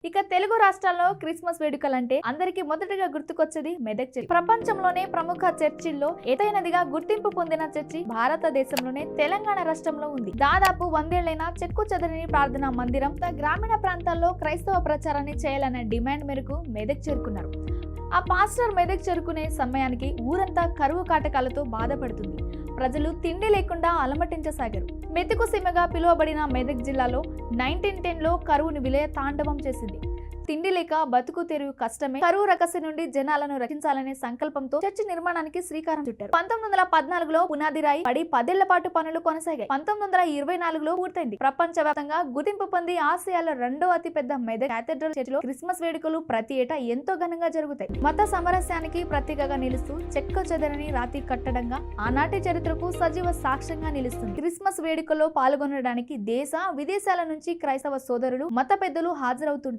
ఇక తెలుగు రాష్ట్రాల్లో క్రిస్మస్ వేడుకలంటే అందరికీ మొదటగా గుర్తుకొచ్చేది మెదక్ చర్చి. ప్రపంచంలోనే ప్రముఖ చర్చిల్లో ఎతైనదిగా గుర్తింపు పొందిన చర్చి భారతదేశంలోనే తెలంగాణ రాష్ట్రంలో ఉంది. దాదాపు 100 ఏళ్లైన చెక్కు చెదరని ప్రార్థనా మందిరం గ్రామీణ ప్రాంతాల్లో క్రైస్తవ ప్రచారాన్ని చేయాలన్న డిమాండ్ మేరకు మెదక్ చేరుకున్నారు. ఆ పాస్టర్ మెదక్ చేరుకునే సమయానికి ఊరంతా కరువు కాటకాలతో బాధపడుతుంది. ప్రజలు తిండి లేకుండా అలమటించసాగారు. మెతుకు సీమగా పిలువబడిన మెదక్ జిల్లాలో 1910లో కరువును విలయ తాండవం చేసింది. తిండి లేక బతుకు తెరువు కష్టమే. కరువు రకసి నుండి జనాలను రక్షించాలనే సంకల్పంతో చర్చి నిర్మాణానికి శ్రీకారం చుట్టారు. 1914లో పునాది రాయి పడి 10 ఏళ్ల పాటు పనులు కొనసాగాయి. 1924లో పూర్తయింది. ప్రపంచవ్యాప్తంగా గుర్తింపు పొంది ఆసియాలో రెండో అతి పెద్ద మెదక్ క్యాథెడ్రల్ చర్చిలో క్రిస్మస్ వేడుకలు ప్రతి ఏటా ఎంతో ఘనంగా జరుగుతాయి. మత సామరస్యానికి ప్రతీకగా నిలుస్తూ చెక్క చెదరని రాతి కట్టడంగా ఆనాటి చరిత్రకు సజీవ సాక్ష్యంగా నిలుస్తుంది. క్రిస్మస్ వేడుకల్లో పాల్గొనడానికి దేశ విదేశాల నుంచి క్రైస్తవ సోదరులు మత పెద్దలు హాజరవుతుంటారు.